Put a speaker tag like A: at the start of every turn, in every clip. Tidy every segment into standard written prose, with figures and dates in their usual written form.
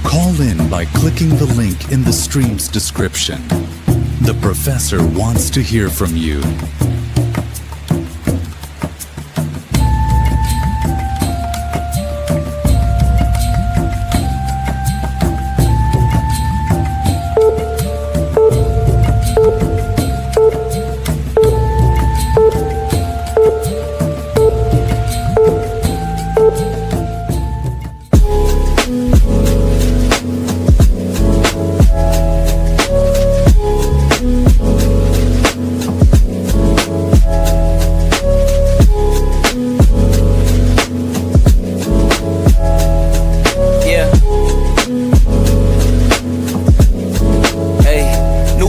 A: Call in by clicking the link in the stream's description. The professor wants to hear from you.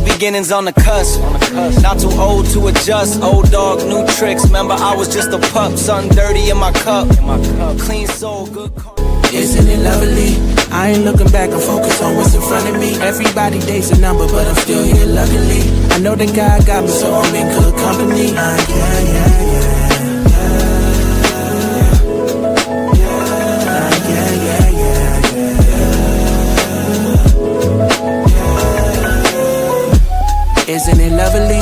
B: Beginnings on the cusp. Not too old to adjust. Old dog, new tricks. Remember, I was just a pup. Something dirty in my cup. Clean soul, good car.
C: Isn't it lovely? I ain't looking back, I'm focused on what's in front of me. Everybody dates a number, but I'm still here luckily. I know that God got me, so I'm in good company. Isn't it lovely?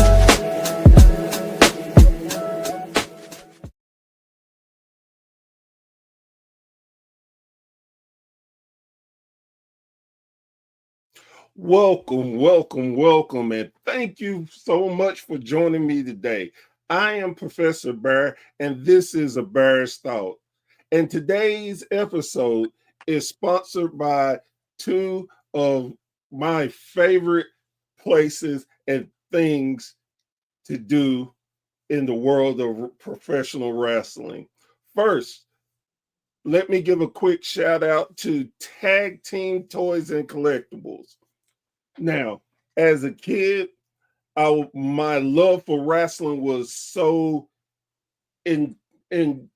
D: Welcome, and thank you so much for joining me today. I am Professor Bear, and this is A Bear's Thought. And today's episode is sponsored by two of my favorite places and things to do in the world of professional wrestling. First, let me give a quick shout out to Tag Team Toys and Collectibles. Now, as a kid, my love for wrestling was so impactful,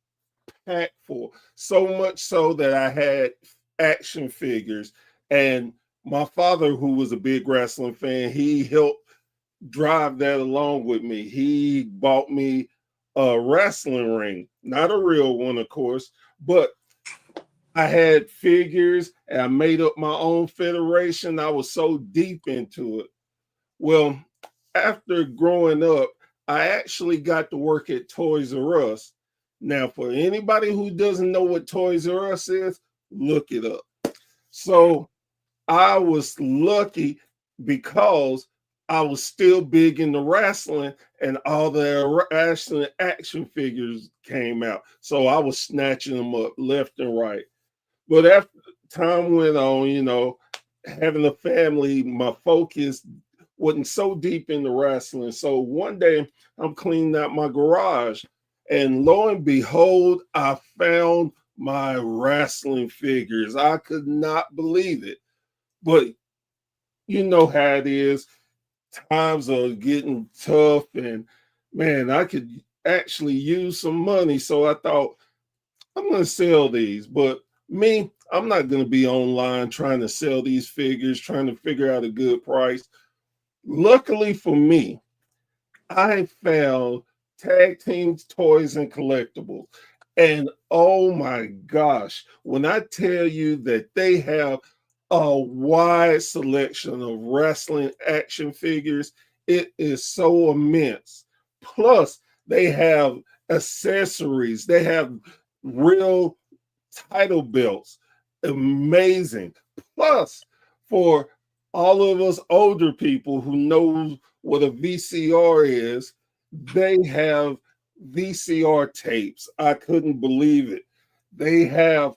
D: so much so that I had action figures. And my father, who was a big wrestling fan, he helped drive that along with me. He bought me a wrestling ring, not a real one, of course, but I had figures and I made up my own federation. I was so deep into it. Well, after growing up, I actually got to work at Toys R Us. Now, for anybody who doesn't know what Toys R Us is, look it up. So I was lucky because I was still big into wrestling and all the wrestling action figures came out. So I was snatching them up left and right. But after time went on, having a family, my focus wasn't so deep into wrestling. So one day I'm cleaning out my garage and lo and behold, I found my wrestling figures. I could not believe it. But you know how it is. Times are getting tough and man, I could actually use some money. So I thought I'm going to sell these, but me, I'm not going to be online trying to sell these figures, trying to figure out a good price. Luckily for me, I found Tag Team Toys and Collectibles. And oh my gosh, when I tell you that they have a wide selection of wrestling action figures, it is so immense. Plus, they have accessories, they have real title belts. Amazing. Plus, for all of us older people who know what a VCR is, they have VCR tapes. I couldn't believe it. They have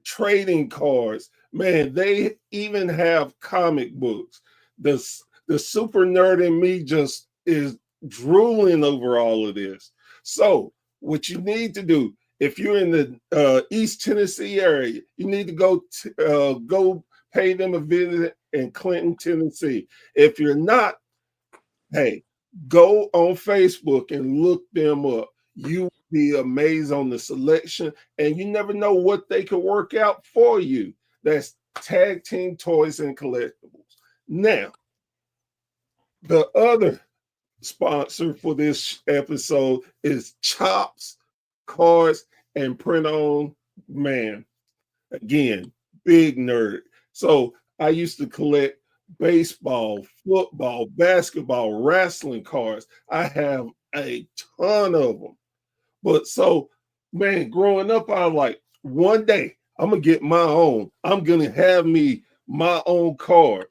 D: trading cards. Man, they even have comic books. The super nerd in me just is drooling over all of this. So what you need to do If you're in the East Tennessee area, you need to go pay them a visit in Clinton, Tennessee. If you're not, hey, go on Facebook and look them up. You will be amazed on the selection, and you never know what they could work out for you. That's Tag Team Toys and Collectibles. Now, the other sponsor for this episode is Chops Cards and Print On Man. Again, big nerd. So I used to collect baseball, football, basketball, wrestling cards. I have a ton of them. But so, man, growing up, I was like, one day I'm gonna get my own. I'm gonna have me my own card.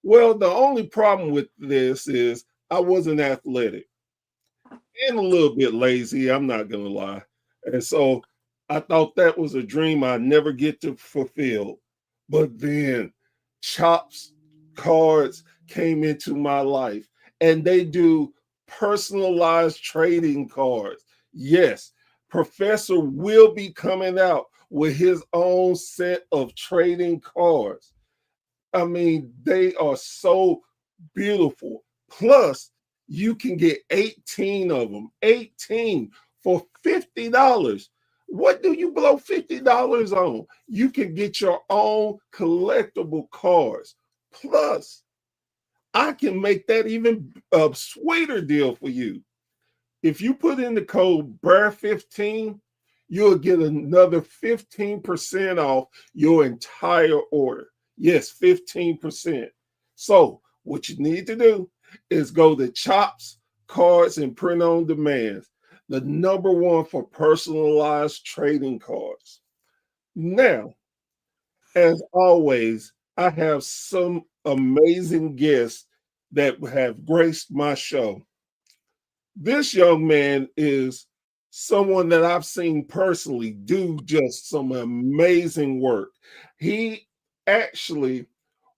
D: Well, the only problem with this is I wasn't athletic and a little bit lazy. I'm not gonna lie. And so I thought that was a dream I'd never get to fulfill. But then Chops Cards came into my life, and they do personalized trading cards. Yes, Professor will be coming out with his own set of trading cards. I mean, they are so beautiful. Plus, you can get 18 of them, 18 for $50. What do you blow $50 on? You can get your own collectible cards. Plus, I can make that even a sweeter deal for you. If you put in the code BEAR15, you'll get another 15% off your entire order. Yes, 15%. So what you need to do is go to Chops, Cards, and Print on Demand, the number one for personalized trading cards. Now, as always, I have some amazing guests that have graced my show. This young man is someone that I've seen personally do just some amazing work. He actually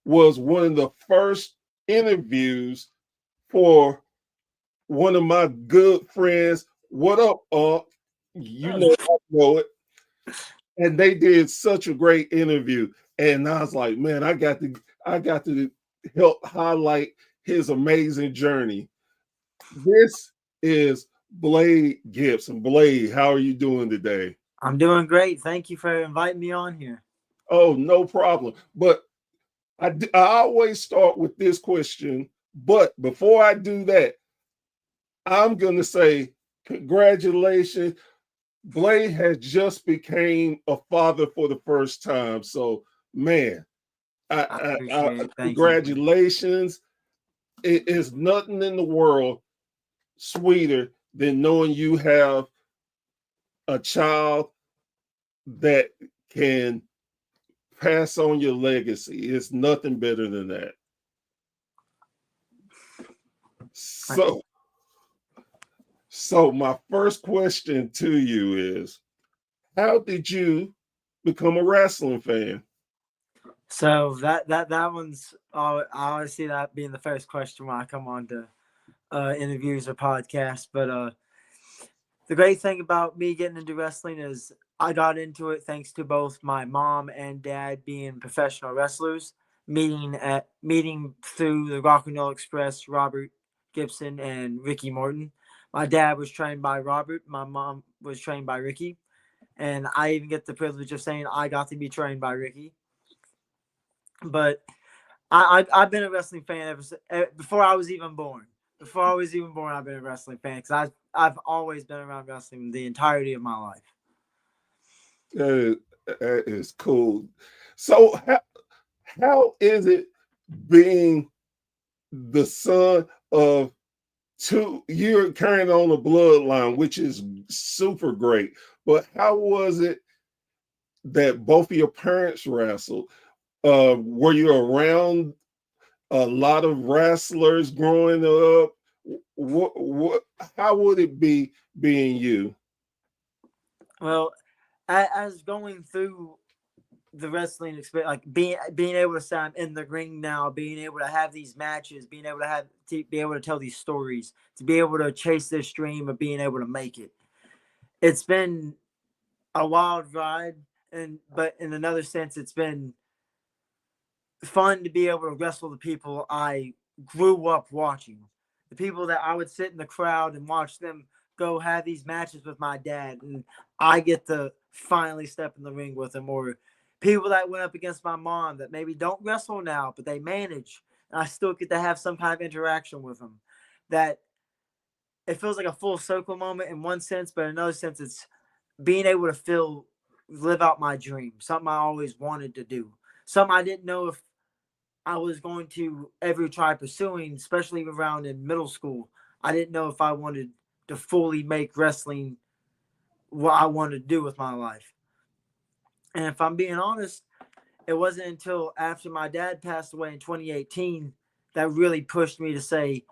D: was one of the first interviews for one of my good friends. What up, Unc? You know I know it. And they did such a great interview. And I was like, man, I got to help highlight his amazing journey. This is Blade Gibson. Blade, how are you doing today?
E: I'm doing great. Thank you for inviting me on here.
D: Oh, no problem. But I always start with this question. But before I do that, I'm going to say congratulations. Blade has just became a father for the first time. So, man,
E: I appreciate it. Thank you.
D: congratulations. It is nothing in the world sweeter than knowing you have a child that can pass on your legacy. It's nothing better than that. So my first question to you is, how did you become a wrestling fan?
E: So that one's I always see that being the first question when I come on to interviews or podcasts. But the great thing about me getting into wrestling is I got into it thanks to both my mom and dad being professional wrestlers, meeting through the Rock and Roll Express, Robert Gibson and Ricky Morton. My dad was trained by Robert. My mom was trained by Ricky. And I even get the privilege of saying I got to be trained by Ricky. But I've been a wrestling fan before I was even born. Before I was even born, I've been a wrestling fan because I've always been around wrestling the entirety of my life.
D: That is cool. So how is it being the son of two? You're carrying on a bloodline, which is super great. But how was it that both of your parents wrestled? Were you around a lot of wrestlers growing up? What how would it be being you?
E: Well, as going through the wrestling experience, like being able to say I'm in the ring now, being able to have these matches, being able to be able to tell these stories, to be able to chase this dream of being able to make it. It's been a wild ride, but in another sense, it's been fun to be able to wrestle the people I grew up watching. The people that I would sit in the crowd and watch them go have these matches with my dad, and I get to finally step in the ring with them. Or people that went up against my mom that maybe don't wrestle now, but they manage, and I still get to have some kind of interaction with them. That it feels like a full circle moment in one sense, but in another sense, it's being able to live out my dream, something I always wanted to do, something I didn't know if I was going to ever try pursuing, especially around in middle school. I didn't know if I wanted to fully make wrestling what I wanted to do with my life. And if I'm being honest, it wasn't until after my dad passed away in 2018 that really pushed me to say,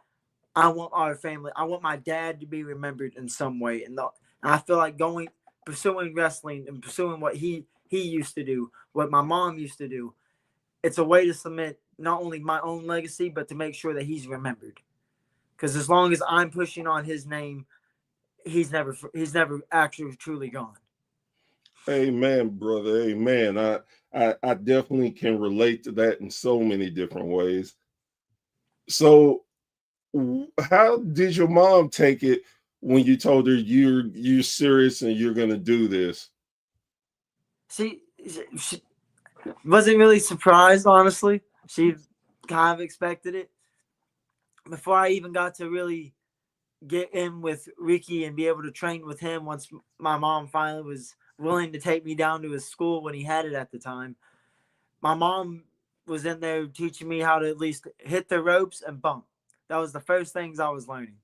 E: I want our family, I want my dad to be remembered in some way. And I feel like pursuing wrestling and pursuing what he used to do, what my mom used to do, it's a way to cement not only my own legacy, but to make sure that he's remembered. Because as long as I'm pushing on his name, he's never actually truly gone.
D: Amen, brother. Amen. I definitely can relate to that in so many different ways. So, how did your mom take it when you told her you're serious and you're going to do this?
E: She wasn't really surprised, honestly. She kind of expected it. Before I even got to really get in with Ricky and be able to train with him, once my mom finally was willing to take me down to his school when he had it at the time, my mom was in there teaching me how to at least hit the ropes and bump. That was the first things I was learning.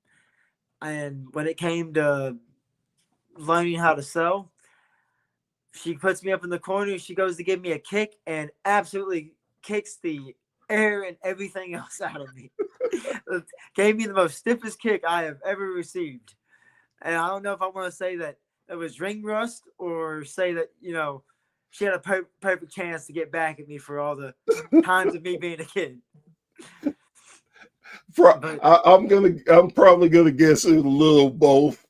E: And when it came to learning how to sell, she puts me up in the corner. She goes to give me a kick and absolutely kicks the air and everything else out of me. Gave me the most stiffest kick I have ever received. And I don't know if I want to say that it was ring rust or say that, she had a perfect chance to get back at me for all the times of me being a kid.
D: I'm probably gonna guess a little both.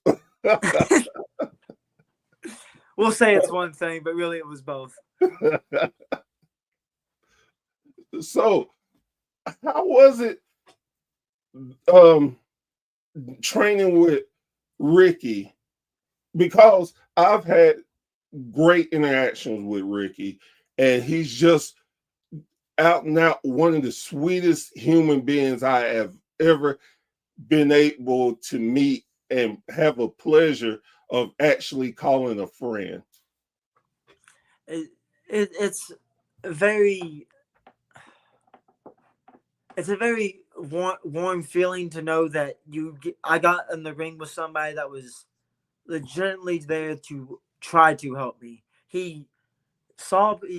E: We'll say it's one thing, but really it was both.
D: So, how was it training with Ricky? Because I've had great interactions with Ricky, and he's just out and out one of the sweetest human beings I have ever been able to meet and have a pleasure of actually calling a friend.
E: It's a very warm feeling to know that I got in the ring with somebody that was legitimately there to try to help me. He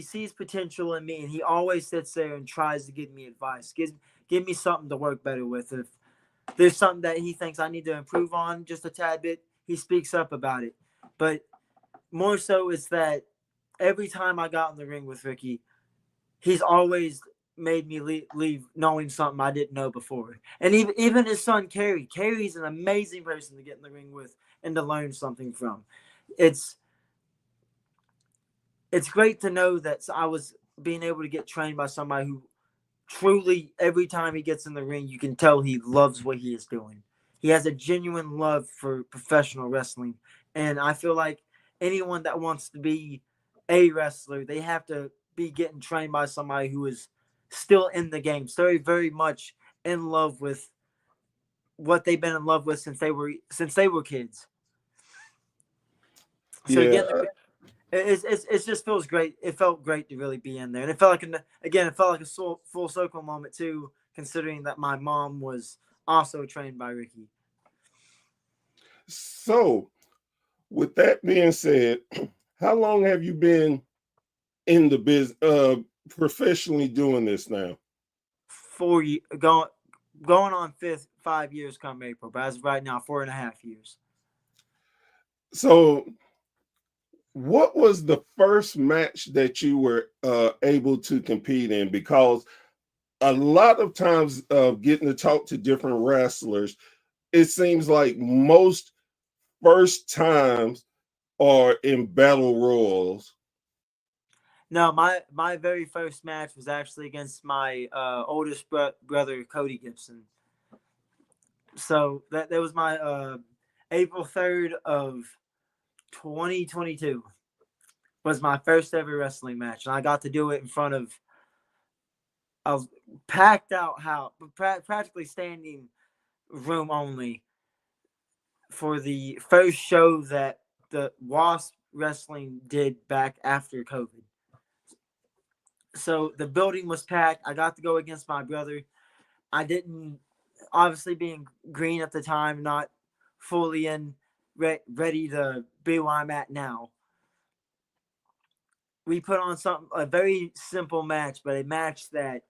E: sees potential in me, and he always sits there and tries to give me advice, give me something to work better with. If there's something that he thinks I need to improve on just a tad bit, he speaks up about it. But more so, it's that every time I got in the ring with Ricky, he's always made me leave knowing something I didn't know before. And even his son, Carrie's an amazing person to get in the ring with and to learn something from. It's great to know that I was being able to get trained by somebody who truly, every time he gets in the ring, you can tell he loves what he is doing. He has a genuine love for professional wrestling. And I feel like anyone that wants to be a wrestler, they have to be getting trained by somebody who is still in the game, very, very much in love with what they've been in love with since they were kids. So
D: Yeah.
E: it just feels great. It felt great to really be in there, and it felt like a full circle moment too, considering that my mom was also trained by Ricky.
D: So, with that being said, how long have you been in the business, professionally doing this now?
E: 4 years, going on 5 years come April, but as of right now, 4.5 years.
D: So, what was the first match that you were able to compete in? Because a lot of times, getting to talk to different wrestlers, it seems like most first times or in battle royals?
E: No, my very first match was actually against my oldest brother, Cody Gibson. So that was my April 3rd of 2022 was my first ever wrestling match, and I got to do it in front of a packed out house, practically standing room only, for the first show that the Wasp Wrestling did back after COVID. So the building was packed. I got to go against my brother. I didn't, obviously being green at the time, not fully ready to be where I'm at now. We put on a very simple match, but a match that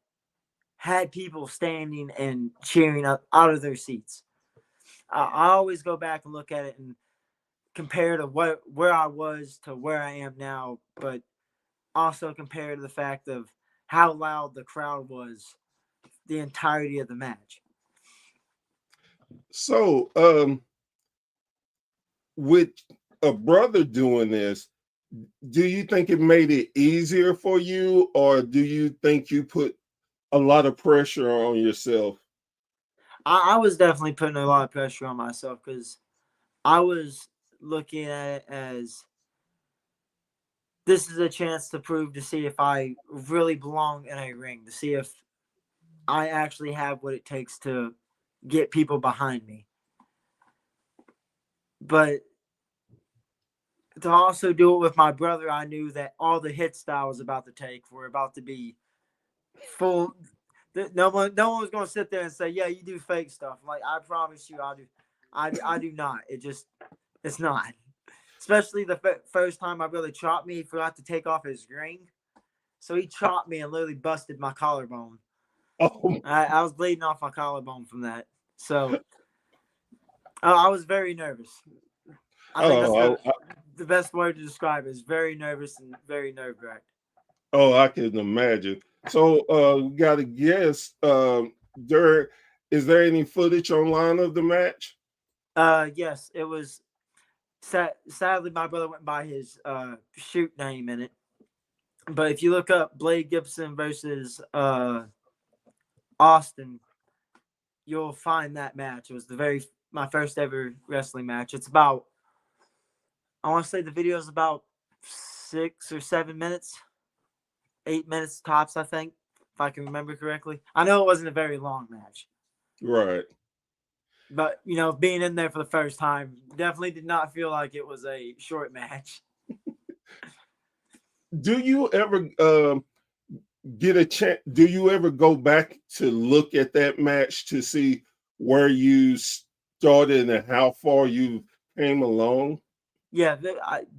E: had people standing and cheering up out of their seats. I always go back and look at it and compare to where I was to where I am now, but also compare to the fact of how loud the crowd was the entirety of the match.
D: So, with a brother doing this, do you think it made it easier for you, or do you think you put a lot of pressure on yourself?
E: I was definitely putting a lot of pressure on myself because I was looking at it as this is a chance to prove, to see if I really belong in a ring, to see if I actually have what it takes to get people behind me. But to also do it with my brother, I knew that all the hits that I was about to take were about to be full. No one was going to sit there and say, "Yeah, you do fake stuff." I'm like, I promise you, I do. I do not. It's not. Especially the first time my brother chopped me, he forgot to take off his ring, so he chopped me and literally busted my collarbone.
D: Oh,
E: I was bleeding off my collarbone from that. So I was very nervous. I think that's the best word to describe it, is very nervous and very nerve-wracked.
D: oh, I can imagine. So, we got to guess. There is there any footage online of the match?
E: Yes, it was. Sadly, my brother went by his shoot name in it. But if you look up Blade Gibson versus Austin, you'll find that match. It was my first ever wrestling match. It's about, I want to say the video is about 6 or 7 minutes, 8 minutes tops, I think, if I can remember correctly. I know it wasn't a very long match.
D: Right.
E: But, being in there for the first time, definitely did not feel like it was a short match.
D: Do you ever get a chance? Do you ever go back to look at that match to see where you started and how far you came along?
E: Yeah,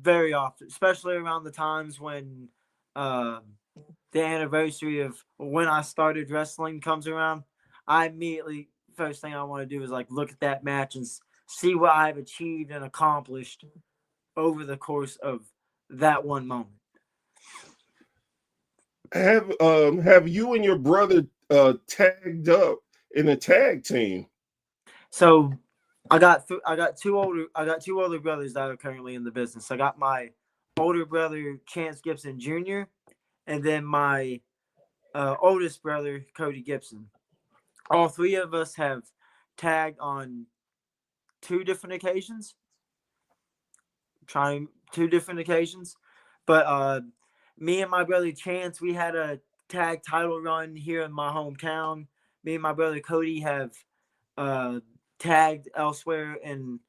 E: very often, especially around the times when the anniversary of when I started wrestling comes around. I immediately, first thing I want to do is look at that match and see what I've achieved and accomplished over the course of that one moment.
D: Have you and your brother tagged up in a tag team?
E: So I got two older brothers that are currently in the business. I got my older brother Chance Gibson Jr. and then my oldest brother Cody Gibson. All three of us have tagged on 2 different occasions. But me and my brother Chance, we had a tag title run here in my hometown. Me and my brother Cody have tagged elsewhere in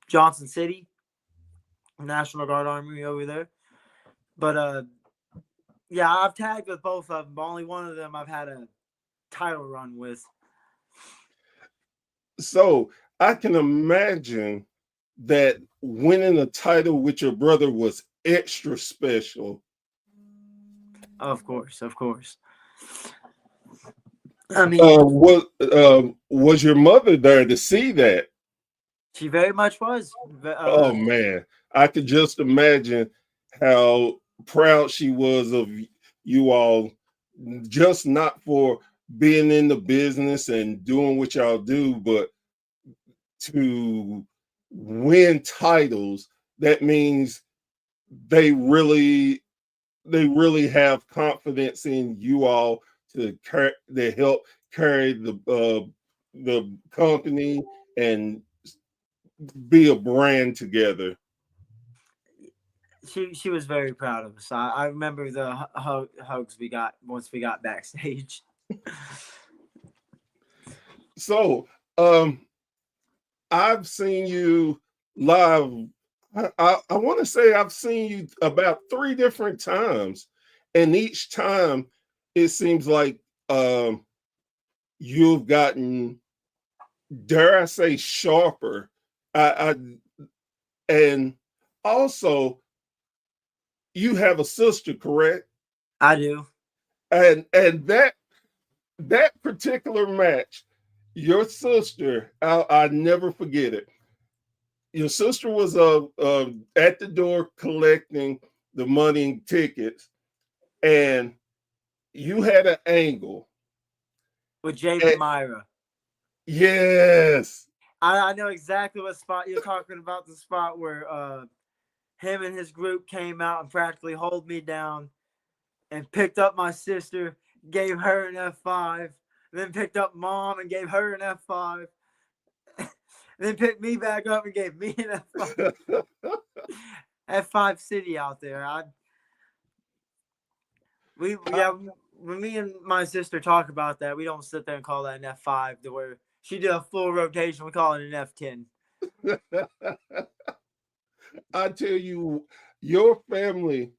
E: Johnson City, National Guard Armory over there. But yeah, I've tagged with both of them, but only one of them I've had a title run with.
D: So I can imagine that winning a title with your brother was extra special.
E: Of course. I mean,
D: was your mother there to see that?
E: she very much was.
D: Oh man, I could just imagine how proud she was of you all, just not for being in the business and doing what y'all do, but to win titles, that means they really have confidence in you all to help carry the company and be a brand together.
E: She was very proud of us. I remember the hugs we got once we got backstage.
D: So, I've seen you live. I want to say I've seen you about 3 different times, and each time it seems like you've gotten, dare I say, sharper. I and also you have a sister, correct?
E: I do.
D: And that particular match, your sister, I never forget it. Your sister was at the door collecting the money and tickets, and you had an angle
E: With Jade
D: and,
E: and Myra.
D: yes.
E: I know exactly what spot you're talking about. The spot where him and his group came out and practically hold me down and picked up my sister, gave her an F5, then picked up mom and gave her an F5, and then picked me back up and gave me an F5. F5 City out there. When me and my sister talk about that, we don't sit there and call that an F5 to where she did a full rotation. We call it an F10.
D: I tell you, your family,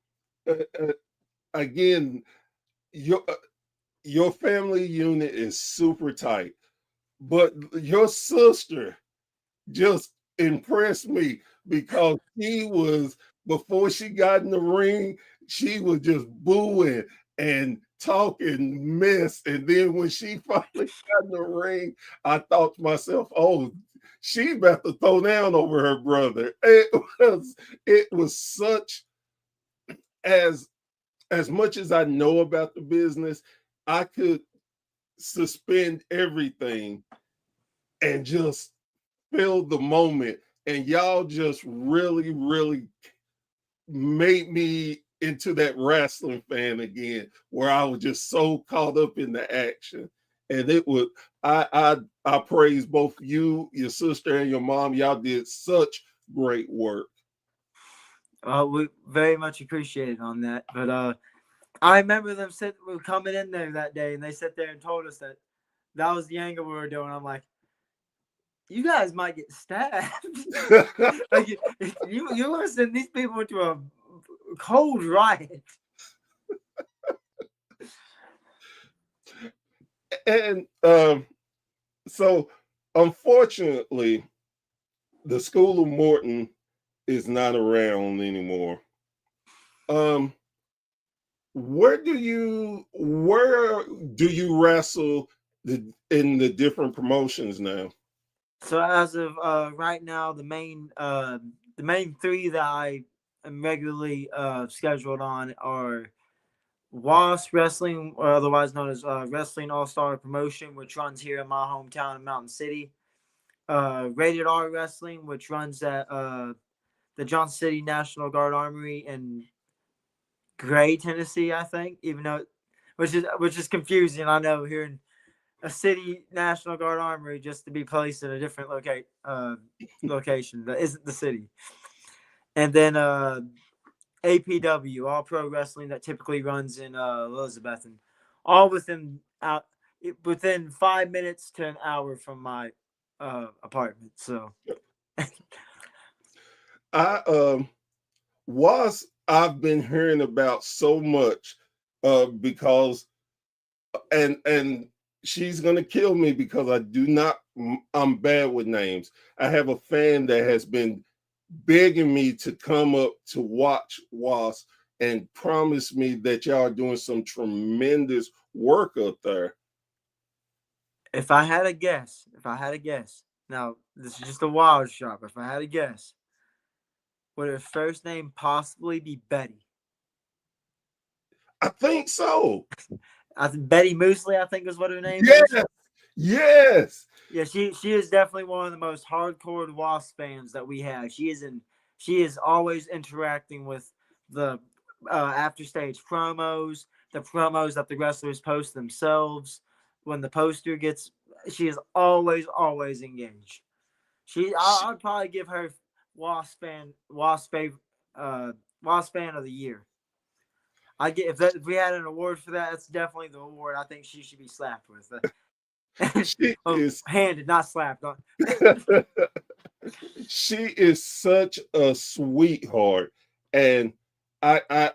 D: uh, uh, again, your family unit is super tight, but your sister just impressed me because she was, before she got in the ring, she was just booing and talking mess. And then when she finally got in the ring, I thought to myself, oh, she about to throw down over her brother. It was such, as much as I know about the business, I could suspend everything and just feel the moment. And y'all just really, really made me into that wrestling fan again, where I was just so caught up in the action. And it was, I praise both you, your sister, and your mom. Y'all did such great work.
E: We very much appreciate it on that. But I remember them coming in there that day, and they sat there and told us that was the angle we were doing. I'm like, you guys might get stabbed. Like you want to send these people into a cold riot.
D: And so, unfortunately, the School of Morton is not around anymore. Um, where do you wrestle in the different promotions now?
E: So as of right now, the main three that I am regularly scheduled on are WAS Wrestling, or otherwise known as Wrestling All Star Promotion, which runs here in my hometown of Mountain City. Rated R Wrestling, which runs at the Johnson City National Guard Armory in Gray, Tennessee, I think. Even though, which is confusing, I know, here in a city National Guard Armory just to be placed in a different location that isn't the city. And then APW, All Pro Wrestling, that typically runs in Elizabeth, and all within 5 minutes to an hour from my apartment. So
D: I I've been hearing about so much, because, and she's gonna kill me because I'm bad with names. I have a fan that has been begging me to come up to watch WAS and promise me that y'all are doing some tremendous work up there.
E: if I had a guess, now this is just a wild shot, but if I had a guess, would her first name possibly be Betty?
D: I think so.
E: Betty Moosley, I think is what her name
D: Yes,
E: is.
D: Yes.
E: Yeah, she is definitely one of the most hardcore Wasp fans that we have. She is always interacting with the after stage promos, the promos that the wrestlers post themselves. When the poster gets, she is always engaged. I'd probably give her uh, Wasp fan of the year. I get if we had an award for that, that's definitely the award I think she should be slapped with.
D: She is
E: Handed, not slapped.
D: she is such a sweetheart. And I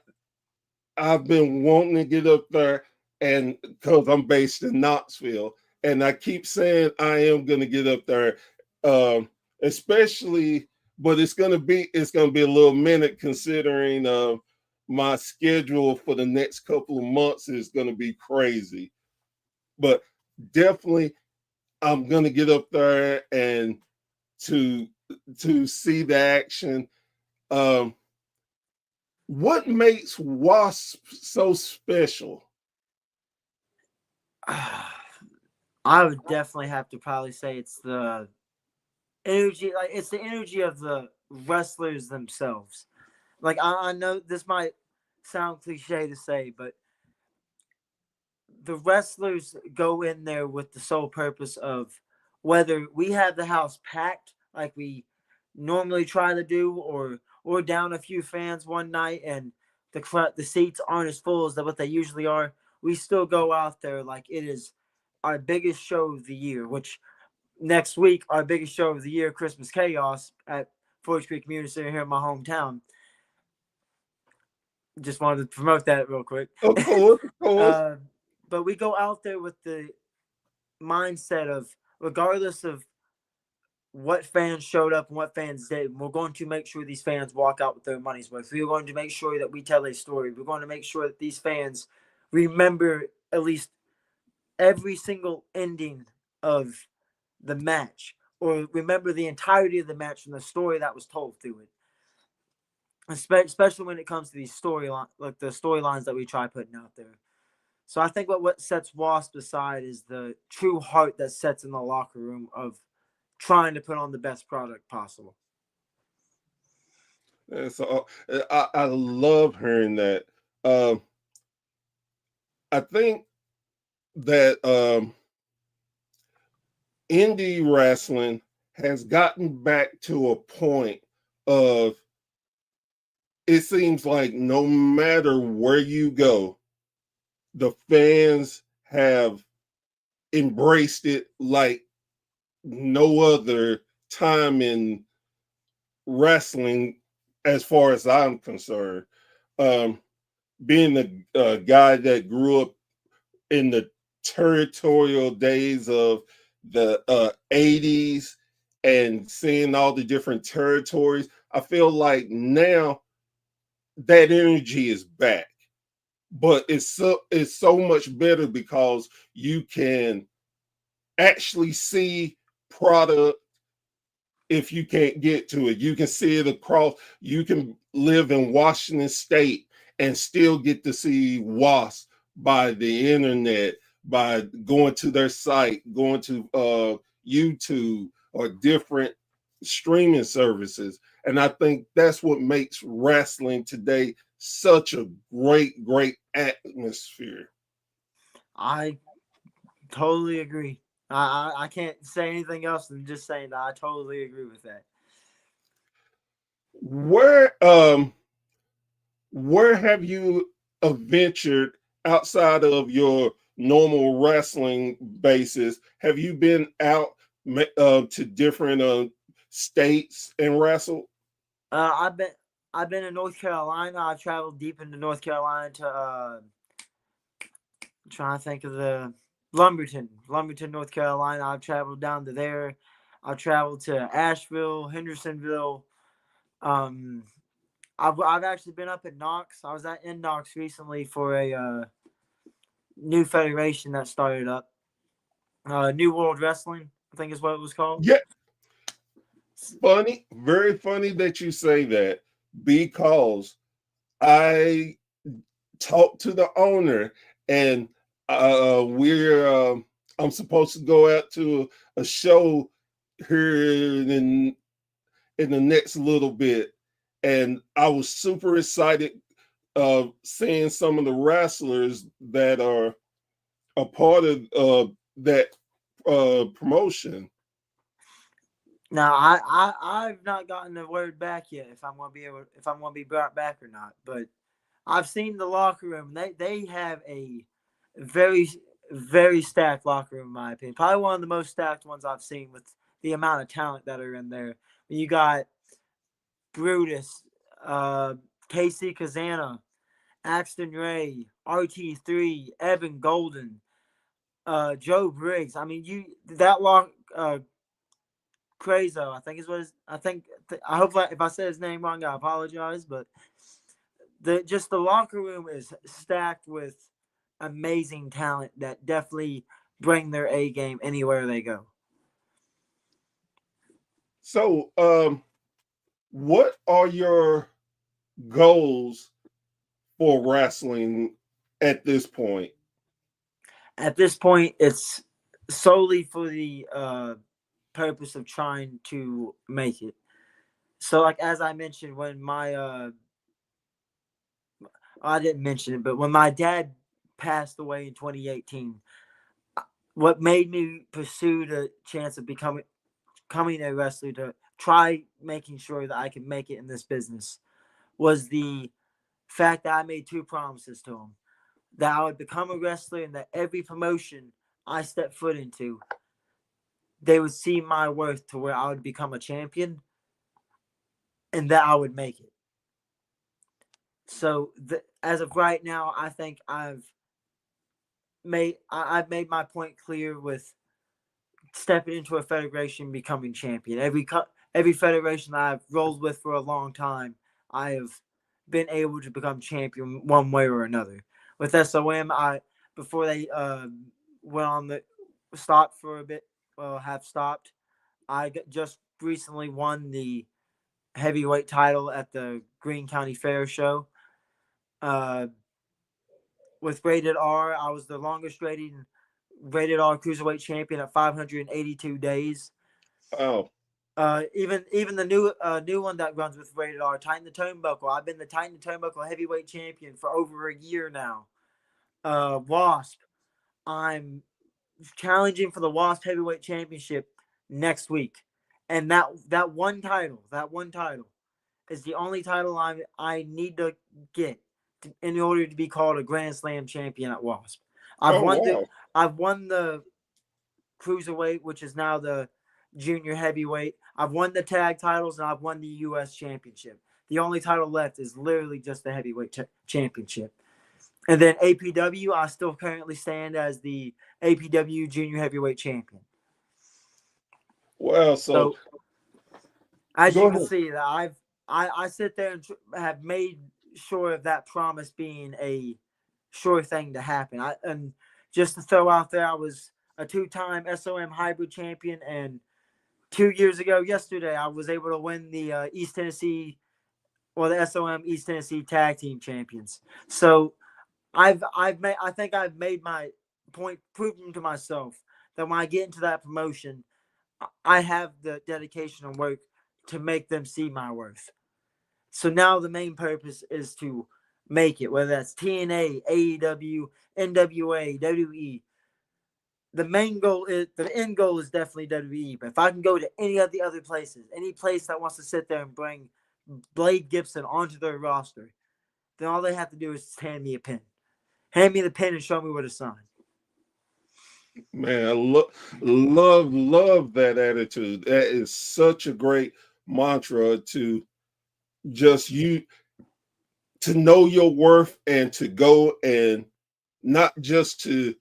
D: I've been wanting to get up there, and because I'm based in Knoxville, and I keep saying I am gonna get up there. Especially, but it's gonna be a little minute considering my schedule for the next couple of months is gonna be crazy. But definitely I'm gonna get up there and to see the action. Um, what makes Wasp so special?
E: I would definitely have to probably say it's the energy, like it's the energy of the wrestlers themselves. Like I know this might sound cliche to say, but the wrestlers go in there with the sole purpose of whether we have the house packed like we normally try to do, or down a few fans one night and the seats aren't as full as what they usually are. We still go out there like it is our biggest show of the year. Which next week, our biggest show of the year, Christmas Chaos at Forge Creek Community Center here in my hometown. Just wanted to promote that real quick.
D: Of course, of course.
E: But we go out there with the mindset of, regardless of what fans showed up and what fans did, we're going to make sure these fans walk out with their money's worth. We're going to make sure that we tell a story. We're going to make sure that these fans remember at least every single ending of the match, or remember the entirety of the match and the story that was told through it. Especially when it comes to these storylines that we try putting out there. So I think what sets Wasp aside is the true heart that sets in the locker room of trying to put on the best product possible.
D: And so I love hearing that. Um, I think that indie wrestling has gotten back to a point of, it seems like no matter where you go, the fans have embraced it like no other time in wrestling, as far as I'm concerned. Um, being a guy that grew up in the territorial days of the 80s and seeing all the different territories, I feel like now that energy is back. But it's so much better because you can actually see product. If you can't get to it, you can see it across. You can live in Washington State and still get to see Wasp by the internet, by going to their site, going to YouTube or different streaming services. And I think that's what makes wrestling today such a great atmosphere.
E: I totally agree. I can't say anything else than just saying that I totally agree with that.
D: Where have you ventured outside of your normal wrestling bases? Have you been out to different states and wrestled?
E: Uh, I've been I've been in North Carolina. I've traveled deep into North Carolina to I'm trying to think of the Lumberton, North Carolina. I've traveled down to there. I've traveled to Asheville, Hendersonville. Um, I've actually been up at Knox. I was in Knox recently for a new federation that started up. New World Wrestling, I think is what it was called.
D: Yeah, funny, very funny that you say that, because I talked to the owner, and we're I'm supposed to go out to a show here in the next little bit, and I was super excited of seeing some of the wrestlers that are a part of that promotion.
E: Now, I've not gotten the word back yet if I'm gonna be brought back or not. But I've seen the locker room. They have a very very stacked locker room in my opinion. Probably one of the most stacked ones I've seen with the amount of talent that are in there. You got Brutus, uh, KC Kazana, Axton Ray, RT3, Evan Golden, Joe Briggs. I mean, you that lock. Crazo, I think is what I think. I hope if I said his name wrong, I apologize. But the locker room is stacked with amazing talent that definitely bring their A game anywhere they go.
D: So, what are your goals for wrestling at this point?
E: At this point, it's solely for the purpose of trying to make it. So, like as I mentioned, when I didn't mention it, but when my dad passed away in 2018, what made me pursue the chance of becoming a wrestler to try making sure that I can make it in this business was the fact that I made two promises to him: that I would become a wrestler and that every promotion I step foot into, they would see my worth to where I would become a champion and that I would make it. So as of right now, I think I've made my point clear with stepping into a federation, becoming champion. Every federation that I've rolled with for a long time, I have been able to become champion one way or another. With SOM, before they went on the stop for a bit, have stopped. Just recently won the heavyweight title at the Greene County Fair show. With Rated R, I was the longest rated R cruiserweight champion at 582 days.
D: Oh,
E: Even the new one that runs with Rated R, Titan the Turnbuckle. I've been the Titan the Turnbuckle heavyweight champion for over a year now. Wasp, I'm challenging for the Wasp heavyweight championship next week, and that one title is the only title I need to get in order to be called a Grand Slam champion at Wasp.
D: oh wow.
E: I've won the cruiserweight, which is now the junior heavyweight. I've won the tag titles and I've won the U.S. championship. The only title left is literally just the heavyweight championship. And then APW, I still currently stand as the APW junior heavyweight champion.
D: Well, so
E: as
D: go
E: you can
D: ahead.
E: see, that I sit there and have made sure of that promise being a sure thing to happen. And just to throw out there, I was a two-time SOM hybrid champion, and 2 years ago, yesterday, I was able to win the East Tennessee, or the SOM East Tennessee Tag Team Champions. So I think I've made my point, proven to myself that when I get into that promotion, I have the dedication and work to make them see my worth. So now the main purpose is to make it, whether that's TNA, AEW, NWA, WWE. The end goal is definitely WWE. But if I can go to any of the other places, any place that wants to sit there and bring Blade Gibson onto their roster, then all they have to do is hand me a pin. Hand me the pin and show me where to sign.
D: Man, I love that attitude. That is such a great mantra to just you to know your worth and to go and not just to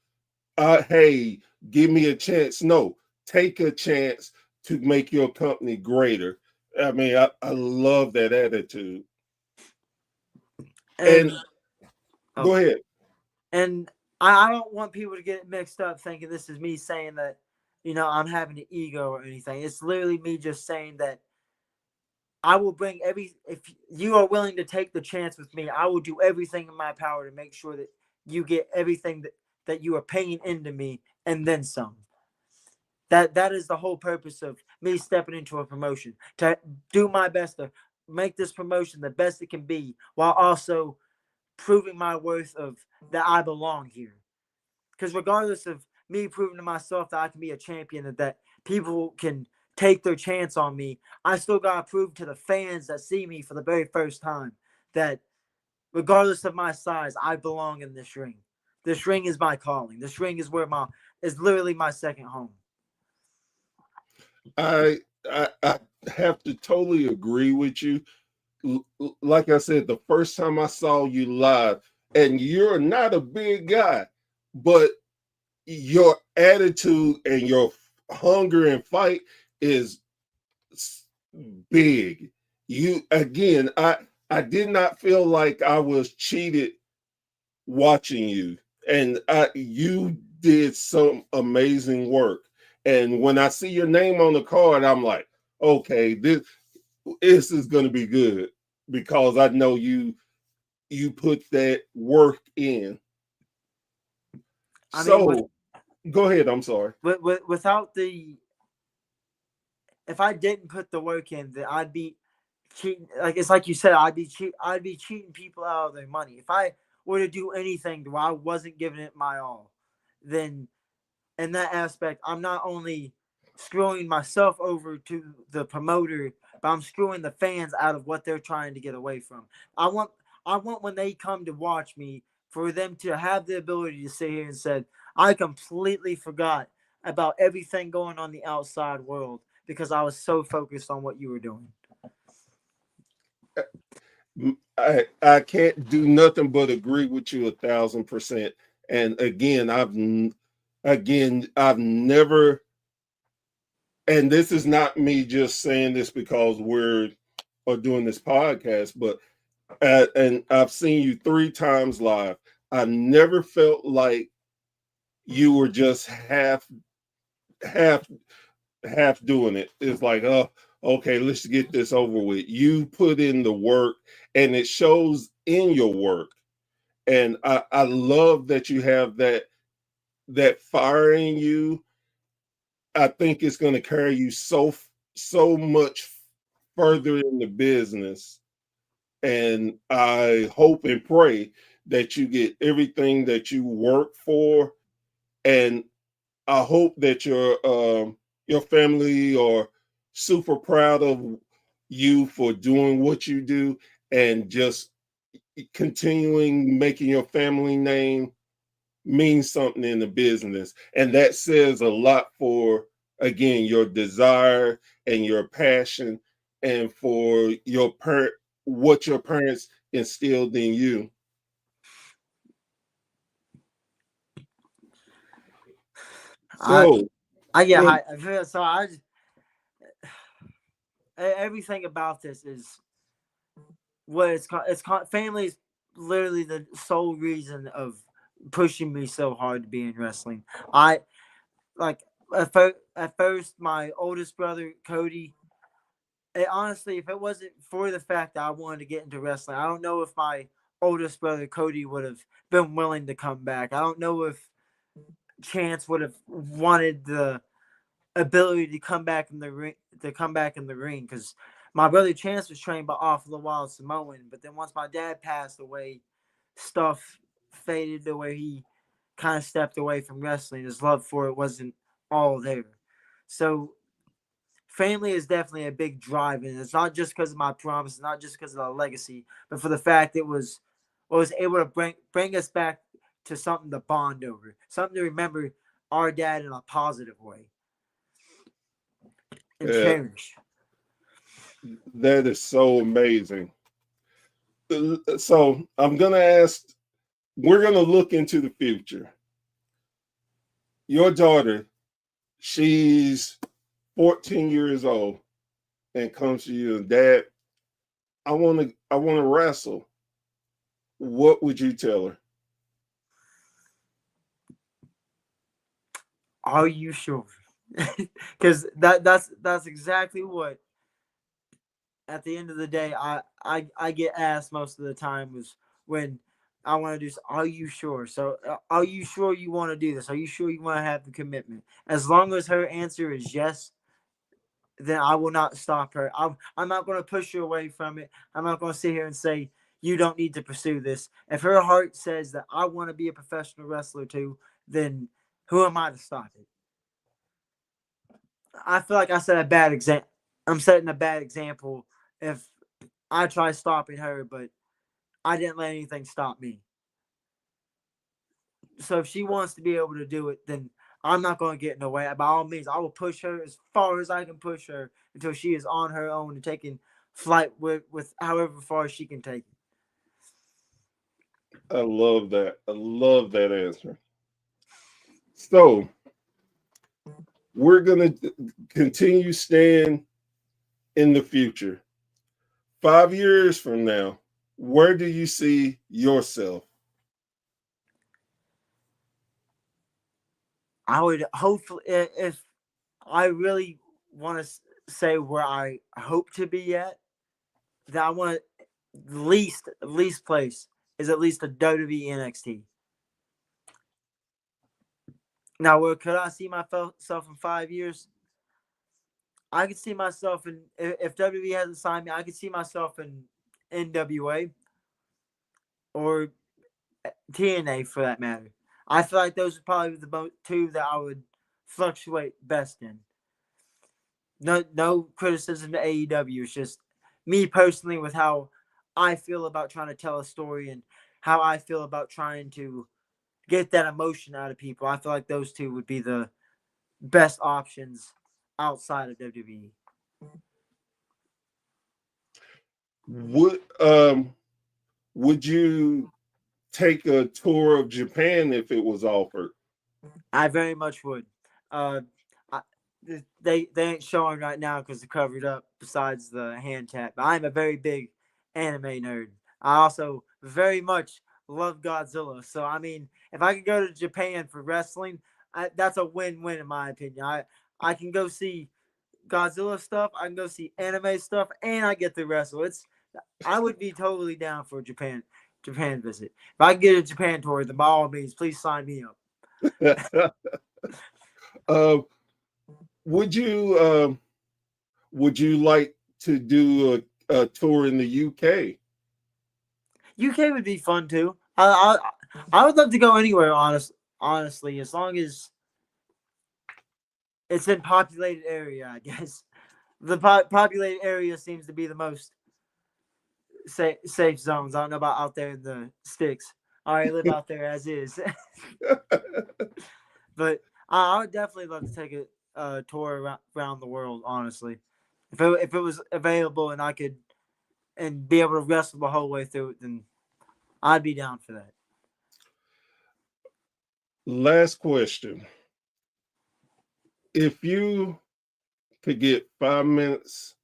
D: hey, give me a chance. No, take a chance to make your company greater. I mean, I love that attitude. And go ahead.
E: And I don't want people to get mixed up thinking this is me saying that, I'm having an ego or anything. It's literally me just saying that I will bring if you are willing to take the chance with me, I will do everything in my power to make sure that you get everything that you are paying into me and then some. That is the whole purpose of me stepping into a promotion, to do my best to make this promotion the best it can be, while also proving my worth of that I belong here. Because regardless of me proving to myself that I can be a champion and that people can take their chance on me, I still gotta prove to the fans that see me for the very first time that regardless of my size, I belong in this ring. This ring is my calling. This ring is literally my second home.
D: I have to totally agree with you. Like I said, the first time I saw you live, and you're not a big guy, but your attitude and your hunger and fight is big. You again, I did not feel like I was cheated watching you, and you did some amazing work. And when I see your name on the card, I'm like, okay, this is going to be good because I know you put that work in.
E: I
D: So
E: mean,
D: go ahead. I'm sorry.
E: without if I didn't put the work in, then I'd be cheating. Like it's like you said, I'd be cheating people out of their money. If I were to do anything where I wasn't giving it my all, then in that aspect, I'm not only screwing myself over to the promoter, but I'm screwing the fans out of what they're trying to get away from. I want when they come to watch me for them to have the ability to sit here and say, I completely forgot about everything going on in the outside world because I was so focused on what you were doing.
D: I can't do nothing but agree with you 1,000%. And I've never, and this is not me just saying this because we're doing this podcast, but and I've seen you 3 times live. I never felt like you were just half doing it. It's like, oh, okay, let's get this over with. You put in the work, and it shows in your work. And I love that you have that fire in you. I think it's going to carry you so much further in the business. And I hope and pray that you get everything that you work for. And I hope that your family are super proud of you for doing what you do and just continuing making your family name mean something in the business. And that says a lot for, again, your desire and your passion and for what your parents instilled in you. So
E: I get
D: well,
E: high. So everything about this is what family is literally the sole reason of pushing me so hard to be in wrestling. I like at first my oldest brother Cody. Honestly, if it wasn't for the fact that I wanted to get into wrestling, I don't know if my oldest brother Cody would have been willing to come back. I don't know if Chance would have wanted the ability to come back in the ring because my brother Chance was trained by Off the Wild Samoan, but then once my dad passed away, stuff faded to where he kind of stepped away from wrestling. His love for it wasn't all there. So family is definitely a big drive, and it's not just because of my promise, it's not just because of the legacy, but for the fact it was able to bring us back to something to bond over, something to remember our dad in a positive way and
D: uh,
E: cherish.
D: that is so amazing. So we're going to look into the future. Your daughter, she's 14 years old and comes to you and, Dad, I want to wrestle. What would you tell her?
E: Are you sure? Because that's exactly what at the end of the day I get asked most of the time was when I want to do this. Are you sure? So, are you sure you want to do this? Are you sure you want to have the commitment? As long as her answer is yes, then I will not stop her. I'm not going to push her away from it. I'm not going to sit here and say, you don't need to pursue this. If her heart says that I want to be a professional wrestler too, then who am I to stop it? I feel like I set a bad example. I'm setting a bad example if I try stopping her, but I didn't let anything stop me. So if she wants to be able to do it, then I'm not going to get in the way. By all means, I will push her as far as I can push her until she is on her own and taking flight with however far she can take it.
D: I love that. I love that answer. So we're going to continue staying in the future. 5 years from now, where do you see yourself?
E: I would hopefully, if I really want to say where I hope to be at, that I want least place is at least a WWE NXT. Now, where could I see myself in 5 years? I could see myself in, if WWE hasn't signed me, I could see myself in NWA or TNA for that matter. I feel like those are probably the two that I would fluctuate best in. No criticism to AEW. It's just me personally with how I feel about trying to tell a story and how I feel about trying to get that emotion out of people. I feel like those two would be the best options outside of WWE.
D: Would you take a tour of Japan if it was offered?
E: I very much would. Uh, I, they ain't showing right now because they're covered up. Besides the hand tap, but I'm a very big anime nerd. I also very much love Godzilla. So I mean, if I could go to Japan for wrestling, that's a win-win in my opinion. I can go see Godzilla stuff. I can go see anime stuff, and I get to wrestle. I would be totally down for Japan visit. If I can get a Japan tour, then by all means, please sign me up.
D: uh, would you like to do a tour in the UK?
E: UK would be fun too. I would love to go anywhere. Honestly, as long as it's in populated area, I guess the populated area seems to be the most safe zones. I don't know about out there in the sticks. I already live out there as is, but I would definitely love to take a tour around the world. Honestly, if it was available and I could and be able to wrestle the whole way through it, then I'd be down for that.
D: Last question. If you could get 5 minutes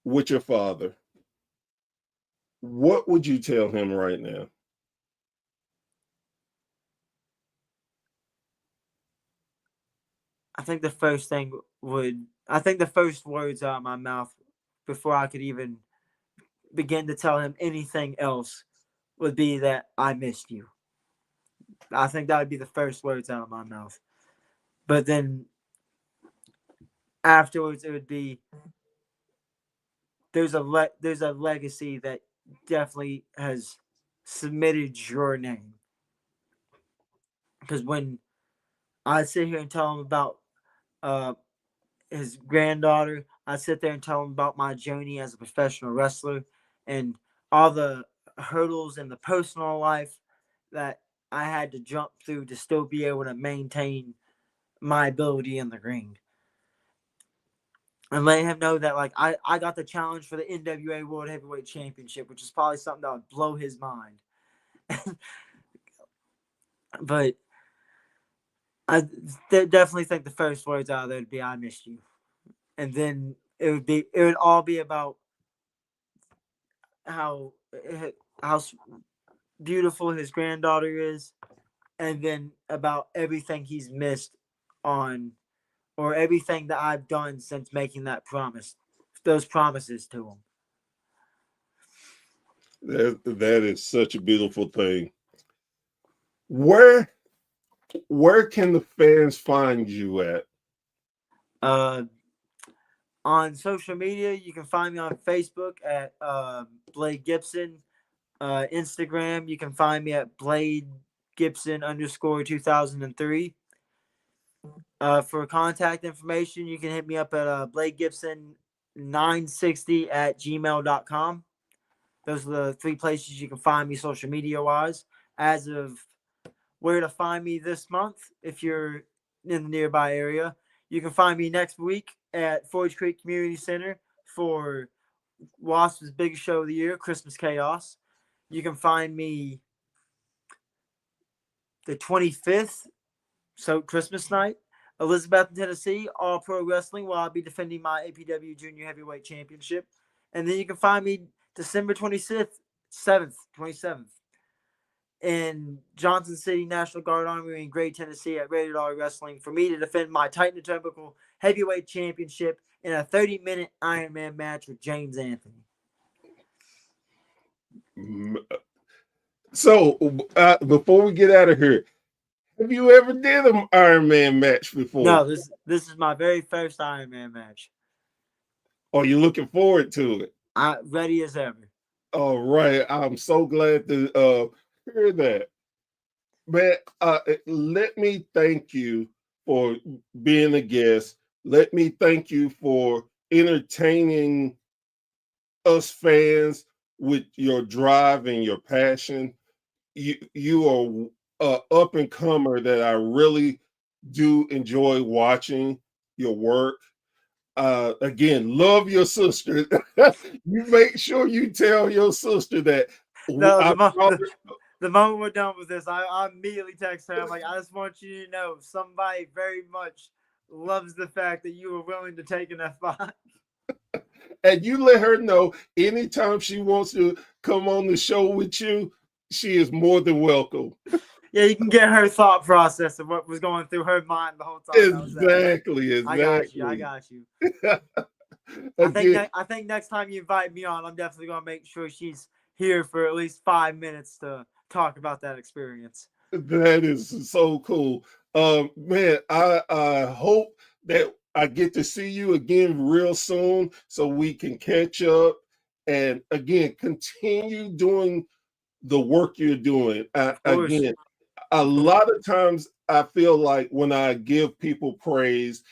D: with your father, what would you tell him right now?
E: I think the first words out of my mouth before I could even begin to tell him anything else would be that I missed you. I think that would be the first words out of my mouth. But then afterwards, it would be there's a legacy that definitely has submitted your name. Because when I sit here and tell him about uh, his granddaughter, I sit there and tell him about my journey as a professional wrestler and all the hurdles in the personal life that I had to jump through to still be able to maintain my ability in the ring. And let him know that like I got the challenge for the NWA World Heavyweight Championship, which is probably something that would blow his mind. But I definitely think the first words out of there would be "I missed you," and then it would all be about how how beautiful his granddaughter is, and then about everything he's missed on, or everything that I've done since making those promises to him.
D: That is such a beautiful thing. Where can the fans find you at?
E: On social media, you can find me on Facebook at Blade Gibson. Instagram, you can find me at Blade Gibson _ 2003. For contact information, you can hit me up at Blade Gibson 960 at gmail.com. Those are the 3 places you can find me social media wise. As of where to find me this month, if you're in the nearby area, you can find me next week at Forge Creek Community Center for Wasp's biggest show of the year, Christmas Chaos. You can find me the 25th, so Christmas night, Elizabeth, Tennessee, All Pro Wrestling, where I'll be defending my APW Junior Heavyweight Championship. And then you can find me December 27th in Johnson City, National Guard Armory in Gray, Tennessee at Rated R Wrestling for me to defend my Titan Atomical Heavyweight Championship in a 30-minute Iron Man match with James Anthony.
D: So, before we get out of here, have you ever did an Iron Man match before?
E: No, this is my very first Iron Man match.
D: Are you looking forward to it?
E: Ready as ever.
D: All right. I'm so glad to hear that. Man, let me thank you for being a guest. Let me thank you for entertaining us fans with your drive and your passion. You are an up and comer that I really do enjoy watching your work. Again, love your sister. You make sure you tell your sister that.
E: No, the moment we're done with this, I immediately text her. I'm like, I just want you to know somebody very much loves the fact that you were willing to take an F5.
D: And you let her know anytime she wants to come on the show with you, she is more than welcome.
E: Yeah, you can get her thought process of what was going through her mind the whole time.
D: Exactly.
E: I got you. I think next time you invite me on, I'm definitely gonna make sure she's here for at least 5 minutes to talk about that experience.
D: That is so cool. Man, I hope that I get to see you again real soon so we can catch up and again continue doing the work you're doing. Again, a lot of times I feel like when I give people praise,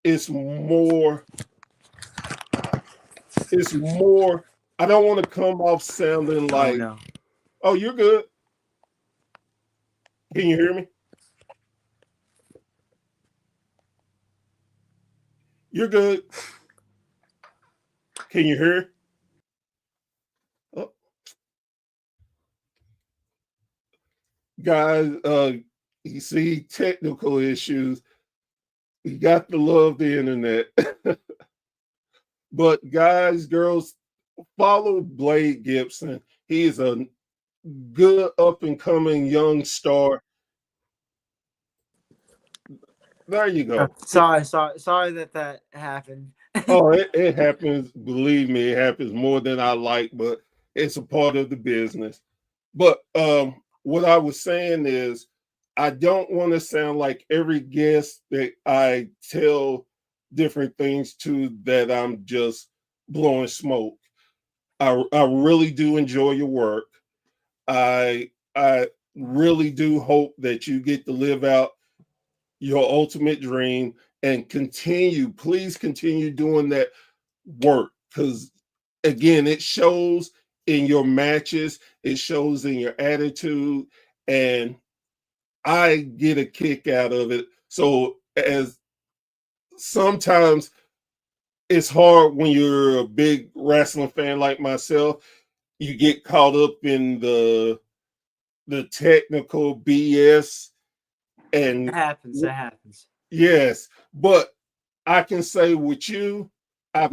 D: it's more. I don't want to come off sounding like, oh, you're good. Can you hear me? You're good. Can you hear? Oh. Guys, you see technical issues. You got to love the internet. But guys, girls, follow Blade Gibson. He is a good up and coming young star. There you go.
E: Sorry that happened.
D: Oh, it happens. Believe me, it happens more than I like, but it's a part of the business. But what I was saying is, I don't want to sound like every guest that I tell different things to that I'm just blowing smoke. I really do enjoy your work. I really do hope that you get to live out your ultimate dream and please continue doing that work, because again, it shows in your matches, it shows in your attitude, and I get a kick out of it. So as sometimes it's hard when you're a big wrestling fan like myself, you get caught up in the technical BS. And
E: it happens.
D: Yes, but I can say with you, I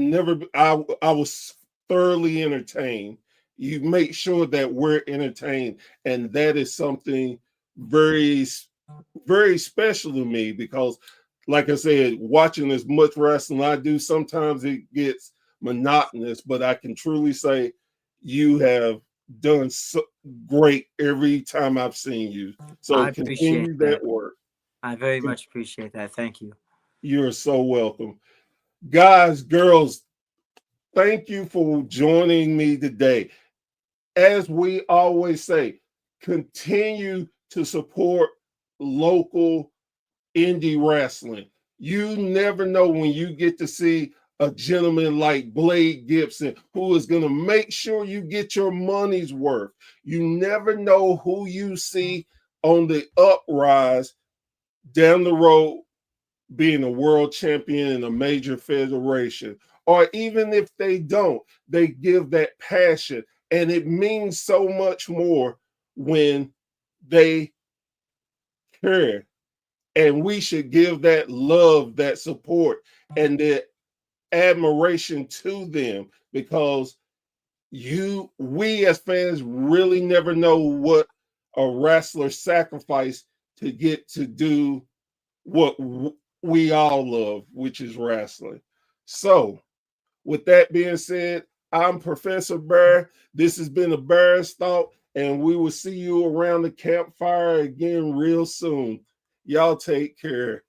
D: was thoroughly entertained. You make sure that we're entertained, and that is something very, very special to me because, like I said, watching as much wrestling I do, sometimes it gets monotonous, but I can truly say you have done so great every time I've seen you. So
E: I appreciate
D: continue that
E: that.
D: work.
E: I very much appreciate that. Thank you.
D: You're so welcome. Guys, girls, thank you for joining me today. As we always say, continue to support local indie wrestling. You never know when you get to see a gentleman like Blade Gibson who is going to make sure you get your money's worth. You never know who you see on the uprise down the road being a world champion in a major federation. Or even if they don't, they give that passion. And it means so much more when they care. And we should give that love, that support, and that admiration to them, because we as fans really never know what a wrestler sacrificed to get to do what we all love, which is wrestling. So, with that being said, I'm Professor Bear. This has been a Bear's Thought, and we will see you around the campfire again real soon. Y'all take care.